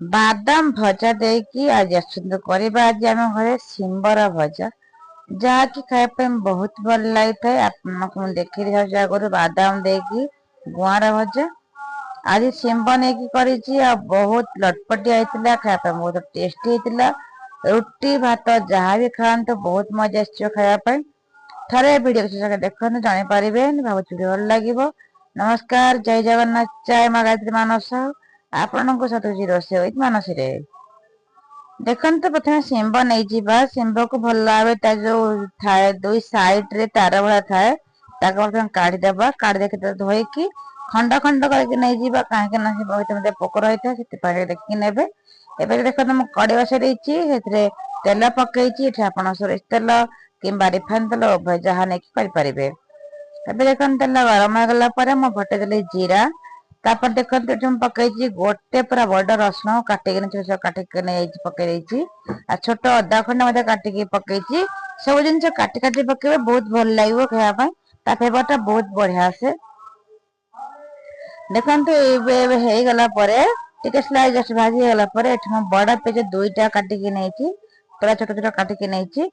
बादाम भजा देकी आज आसतु करबा आज आम घरे सिंबर भजा जहाँकि खाया बहुत भल लगी था। आपको देखी आगुरी बादाम देकी गुआर भजा आज सिंब नहीं कर बहुत लटपटिया होता खाया बहुत टेस्टी होता। रुटी भात जहाँ भी खाते बहुत मजा खायापी थे वीडियो देखते जापर भावुँ भल लगे। नमस्कार जय जगन्नाथ जय माँ गायत्री मानस आपण सतुची रोषे मानसी देखते प्रथम शिंब नहीं जावा शिंब को भल भाव जो थाए दुई साइड रे तार भाया थाए प्रथम काढ़ीदेवा काढ़ी धोईकी खंड खंड करके नहीं जावा कहीं पोक रही था देखिए ने देखते मुझे कड़े बसई तेल पकई आप सोरिष तेल कि रिफाइन तेल उभय जहाँ नहीं करेंगे। देखते तेल गरम होगा मुझे फटेदेली जीरा तापर देखते पकई गोटे पूरा बड़ रसुण काटिक काटिक पकई छोट अदा खंड काटिक पकई सब जिन काटी काटी पकेबे बहुत भल लगे खायापी फ्लेवर टा बहुत बढ़िया से देखते टे स्लाइस जस्ट भाजी गला बड़ा पेज दुईटा काटिक नहीं पूरा छोट छोट काटिक नहीं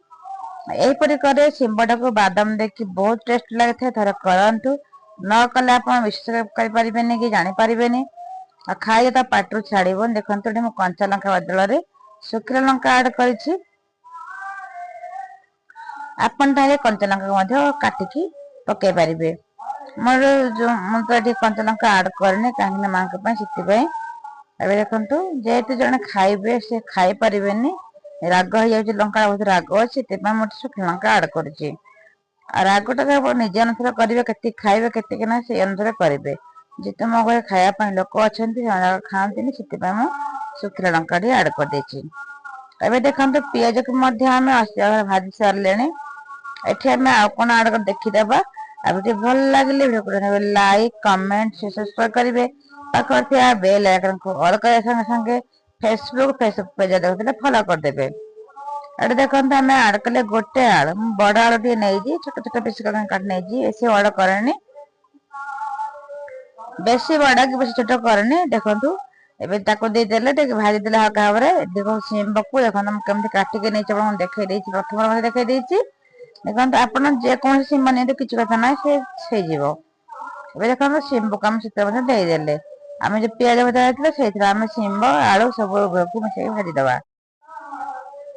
यहीपरी करे शिंबटा को बादाम देखी बहुत टेस्ट लगे थे करंतु न कले आप विश्वास करें कि जानीपारे खाई तो पाटू छाड़ देखते कंचा लंका बदल शुखा लंका आड कर कंचा लंका काटिकी पकई पारे मोर जो मुझे कंचा लंका आड करनी कहीं माँ से देखु जेहेतु जड़े खाइबे से खाई पारे राग हो जाए लंका बहुत राग अच्छे मुझे शुखा लंका आड कर रागटा निज अनुसार करेंगे के खाइबे के ना से अनुसार करेंगे जिते मो घर खायापी लोक अच्छा खाती से शुखा लंका आड कर देखते पिज को भाजी सारे ये आम कौन आड कर देखीदे आगे भल लगे वीडियो लाइक कमेंट सब्सक्राइब करेंगे पाखे बेल आइकन को ऑल कर संगे संगे फेसबुक पेज देखते फॉलो करदे। ये देखते आम आड कले गोटे आलू बड़ आलू टे नहीं छोट छोट पीस काट नहीं बेसी बड़ करे बेसी बड़ा कि बेसी छोट करनी देखु एदेले भाजीदे हल्का भाव में देखो शिंब को देखो कमी काटिक नहीं देखई प्रथम देखई देखते आप जेकोसी शिंब नहीं किसी कथा ना से देखो शिंब को आम देदेले आम जो पिज भजा से शिंब आलू सब मिसे भाजीदे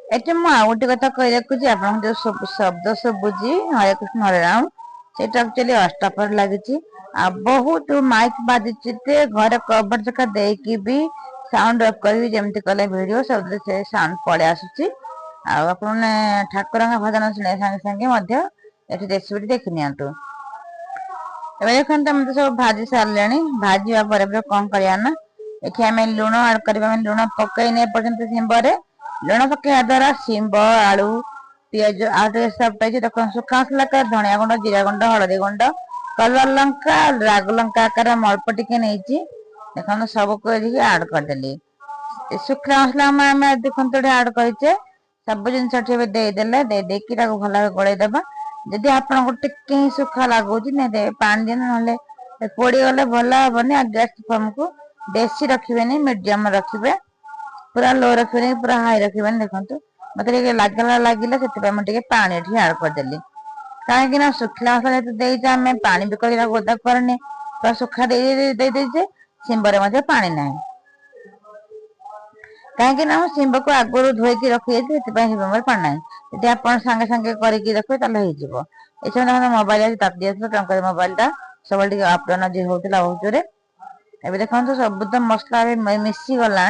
ये मुझे कथा कही रखुची आप जो शब्द शुभुची हरे कृष्ण हरे राम से एक्चुअली अष्टपर लगी बहुत माइक बाजी घर कवर जगह देकी भी साउंड अफ करी जमी कले वीडियो सब से साउंड पड़े आसूची आप ठाकुर भजन शुणे सांगे सांगे रेसिपी देखी नि देखते मत सब भाजी सारे भाजवा कौन करना ये आम लुण आड कर लुण पकईने पर्यटन शिंबर लुण पकड़ा द्वारा शिंब आलू पिज सब देख सुखा मसला धनिया गुंड जीरा गुंड हलदी गुंड कलर लंका राग लंका आकार अल्प टिके नहीं देखो सबको आड करदेली शुखला मसला देखते आड करे सब जिन देदेले भल गोलईदे जदि आपको टिके सुखा लगुच पानी दिन ना पोड़ी गले भल हेनी गैस फ्लेम को बेसी रखिए मीडियम रखिए पूरा लो रखिए पूरा हाई रखिए देखो मत लगला लगे से पानी आड करदेली कहीं शुखला मसला जेहतु आम पा भी गोदा करनी पूरा सुखा देजे शिंबर पानी ना कहीं शिंब को आगुरी धोईकी रखी शिंबर पानी ना यदि आप सांगे सांगे करके रखिए ये मोबाइल तापी टंकर मोबाइलटा सब अपडाउन जी होता बहुत जोरे ए देखो सब तो मसला मिसी गला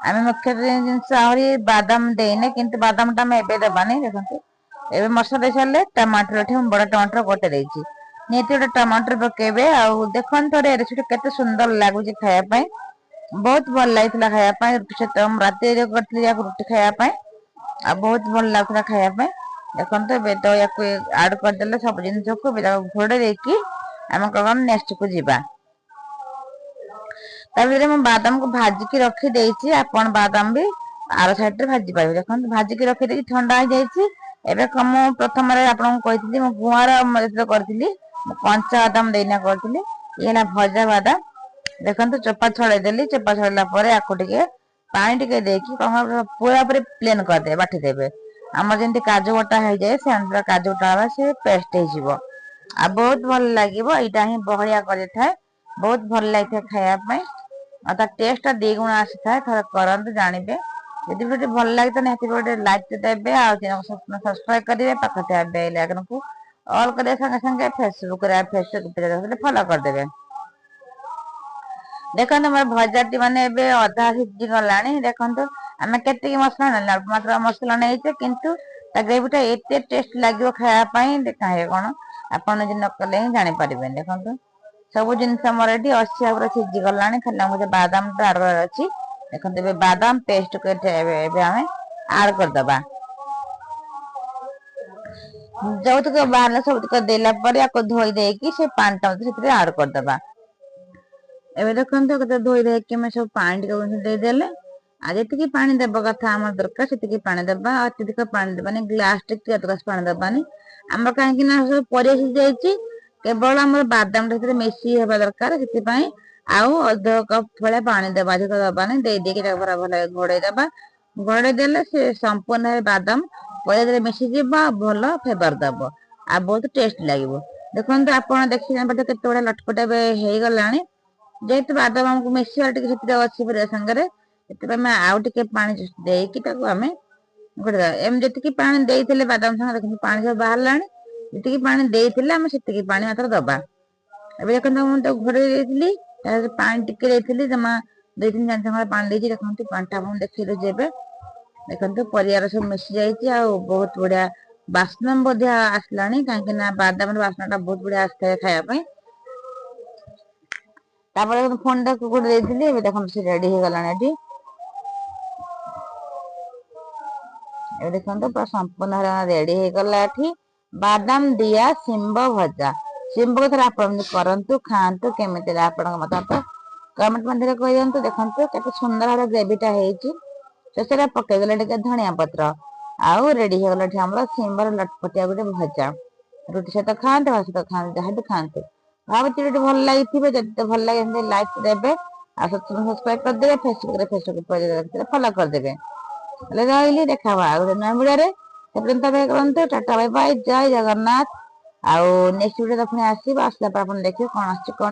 आम मुख्य जिनस आहरी बादाम देने किंतु बादाम टा एबे देवानी देखते ए मसला दे सारे टमाटर बड़ टमाटर गोटे देती निहती गोटे टमाटर पकेबे देखो रेसिपी केते सुंदर लगुच खायापी बहुत भल लगी खायापी रुटी सहित रात करी रुटी खायापी बहुत भल लगुला खायापी देखते तो या आड करदे सब जिन को घोड़े देकी आम कौन नेक्स्ट को जीवा बादाम को भाजिकी रखी आपन बादाम भी आर साइड भाजी पारे देखो भाजिकी रखी ठंडा हो जाए प्रथम आपको गुआर करी कंचा बादाम देना करी भजा बादाम देखो चोपा छड़ेदेली चोपा छड़ेला आपको ପାଣି ଟିକେ ଦେଇକି ପୁରା ପ୍ଲେନ୍ କରିଦେବେ, ବାଟିଦେବେ। ଆମର ଯେମିତି କାଜୁ ବଟା ହେଇଯାଏ ସେମିତି କାଜୁ ବଟା ହବା, ସେ ପେଷ୍ଟ ହେଇଯିବ। ଆଉ ବହୁତ ଭଲ ଲାଗିବ। ଏଇଟା ହିଁ ବହଳିଆ କରିଥାଏ, ବହୁତ ଭଲ ଲାଗିଥାଏ ଖାଇବା ପାଇଁ। ଆଉ ତା ଟେଷ୍ଟ ଟା 2 ଗୁଣ ଆସିଥାଏ। ଥରେ କରନ୍ତୁ ଜାଣିବେ। ଯଦି ଭିଡ଼ିଓ ଭଲ ଲାଗେ ତ ନିହାତି ଗୋଟେ ଲାଇକ୍ ଦେବେ, ଆଉ ସବସ୍କ୍ରାଇବ କରିବେ। ପାଖରେ ଥିବା ବେଲ୍ ଆଇକନକୁ ଅଲ୍ କରିବା ସାଙ୍ଗେ ସାଙ୍ଗେ ଫେସବୁକ୍ ପେଜରେ ଫଲୋ କରିଦେବେ। ଦେଖନ୍ତୁ ମୋର ଭଜାଟି ମାନେ ଏବେ ଅଧା ସିଝି ଗଲାଣି। ଦେଖନ୍ତୁ ଆମେ କେତିକି ମସଲା ନେଲେ, ଅଳ୍ପ ମାତ୍ରା ମସଲା ନେଇଛେ, କିନ୍ତୁ ତା ଗ୍ରେଭିଟା ଏତେ ଟେଷ୍ଟ ଲାଗିବ ଖାଇବା ପାଇଁ। ଦେଖାଏ କଣ ଆପଣ ଯଦି ନ କଲେ ହିଁ ଜାଣିପାରିବେନି। ଦେଖନ୍ତୁ ସବୁ ଜିନିଷ ଆମର ଏଠି 80% ସିଝି ଗଲାଣି। ଖାଲି ଆମକୁ ବାଦାମ ଟା ଆଡ୍ କରିବାର ଅଛି। ଦେଖନ୍ତୁ ଏବେ ବାଦାମ ପେଷ୍ଟ ଏବେ ଆମେ ଆଡ୍ କରିଦବା। ଯୋଉତକ ବାହାରିଲା ସବୁତକ ଦେଲା ପରେ ଆକୁ ଧୋଇ ଦେଇକି ସେ ପାଣି ଟା ସେଥିରେ ଆଡ୍ କରିଦବା। ଏବେ ଦେଖନ୍ତୁ ଧୋଇ ଦେଇକି ଆମେ ସବୁ ପାଣି ଟିକେ ଦେଇଦେଲେ। ଆଉ ଯେତିକି ପାଣି ଦେବା କଥା ଆମର ଦରକାର ସେତିକି ପାଣି ଦେବା। ଆଉ ଅତ୍ୟଧିକ ପାଣି ଦେବାନି, ଗ୍ଲାସ ଟିକେ ପାଣି ଦେବାନି। ଆମର କାହିଁକି ନା ସବୁ ପରିବା ସିଝି ଯାଇଛି, କେବଳ ଆମର ବାଦାମ ଟା ସେଥିରେ ମିଶି ହେବା ଦରକାର। ସେଥିପାଇଁ ଆଉ ଅଧ କପ୍ ଭଳିଆ ପାଣି ଦେବା, ଅଧିକ ଦବାନି। ଦେଇକି ତାକୁ ଭଲ ଘୋଡେଇ ଦବା। ଘୋଡେଇ ଦେଲେ ସେ ସମ୍ପୂର୍ଣ୍ଣ ବାଦାମ ପରିବାରେ ମିଶିଯିବ, ଭଲ ଫ୍ଲେବର ଦବ, ଆଉ ବହୁତ ଟେଷ୍ଟ ଲାଗିବ। ଦେଖନ୍ତୁ ଆପଣ ଦେଖି ଜାଣିପାରୁଥିବେ କେତେ ବଢିଆ ଲଟପଟ ଏବେ ହେଇଗଲାଣି। ଯେହେତୁ ବାଦାମ ଆମକୁ ମିଶିବାର ଟିକେ ସେଥିରେ ଅଛି ପରିବା ସାଙ୍ଗରେ, ସେଥିପାଇଁ ଆମେ ଆଉ ଟିକେ ପାଣି ଦେଇକି ତାକୁ ଆମେ ଘୋଡେଇ ଦବା। ଏମିତି ଯେତିକି ପାଣି ଦେଇଥିଲେ ବାଦାମ ସାଙ୍ଗରେ, ଦେଖନ୍ତୁ ପାଣି ସବୁ ବାହାରିଲାଣି। ଯେତିକି ପାଣି ଦେଇଥିଲେ ଆମେ ସେତିକି ପାଣି ମାତ୍ର ଦବା। ଏବେ ଦେଖନ୍ତୁ ମୁଁ ତାକୁ ଘୋଡେଇ ଦେଇଥିଲି, ପାଣି ଟିକେ ଦେଇଥିଲି, ଜମା 2-3 ଚାମଚ ପାଣି ଦେଇଛି। ଦେଖନ୍ତୁ ପାଣିଟା ଆପଣ ଦେଖିଦଉଛି ଏବେ। ଦେଖନ୍ତୁ ପରିବାର ସବୁ ମିଶି ଯାଇଛି, ଆଉ ବହୁତ ବଢିଆ ବାସ୍ନା ମଧ୍ୟ ଆସିଲାଣି। କାହିଁକି ନା ବାଦାମର ବାସ୍ନା ଟା ବହୁତ ବଢିଆ ଆସିଥାଏ ଖାଇବା ପାଇଁ। ତାପରେ ଫୋନ୍ ଟାକୁ ଘୋଡେଇ ଦେଇଥିଲି। ଏବେ ଦେଖନ୍ତୁ ସେ ରେଡି ହେଇଗଲାଣି ଏଠି। ଏବେ ଦେଖନ୍ତୁ ପୁରା ସମ୍ପୂର୍ଣ୍ଣ ରେଡି ହେଇଗଲା ଏଠି ବାଦାମ ଦିଆ ଶିମ୍ବ ଭଜା। ଶିମ୍ବ ଥରେ ଆପଣ କରନ୍ତୁ, ଖାଆନ୍ତୁ, କେମିତି ଆପଣଙ୍କ ମତାମତ କମେଣ୍ଟ ମଧ୍ୟରେ କହିଦିଅନ୍ତୁ। ଦେଖନ୍ତୁ କେତେ ସୁନ୍ଦର ଭାବରେ ଗ୍ରେଭିଟା ହେଇଛି। ଶେଷରେ ପକେଇଦେଲେ ଟିକେ ଧଣିଆ ପତ୍ର, ଆଉ ରେଡି ହେଇଗଲା ଏଠି ଆମର ଶିମ୍ବର ଲଟପଟିଆ ଗୋଟେ ଭଜା। ରୁଟି ସହିତ ଖାଆନ୍ତୁ, ଭାତ ସହିତ ଖାଆନ୍ତୁ, ଯାହାବି ଖାଆନ୍ତୁ। ଭାବୁଛି ଯଦି ଭଲ ଲାଗିଥିବେ, ଯଦି ଭଲ ଲାଗେ ଲାଇକ୍ ଦେବେ, ଆଉ ସବସ୍କ୍ରାଇବ କରିଦେବେ। ଫେସବୁକ୍ ପେଜରେ ଫଲୋ କରିଦେବେ। ହେଲେ ରହିଲି, ଦେଖା ହବା ଆଉ ଗୋଟେ ନୂଆ ଭିଡିଓରେ। କରନ୍ତୁ, ଟାଟା ବାଇ ବାଇ, ଜୟ ଜଗନ୍ନାଥ। ଆଉ ନେକ୍ସଟ ଭିଡିଓ ପୁଣି ଆସିବ। ଆସିଲା ପରେ ଆପଣ ଦେଖିବେ କଣ ଆସୁଛି କଣ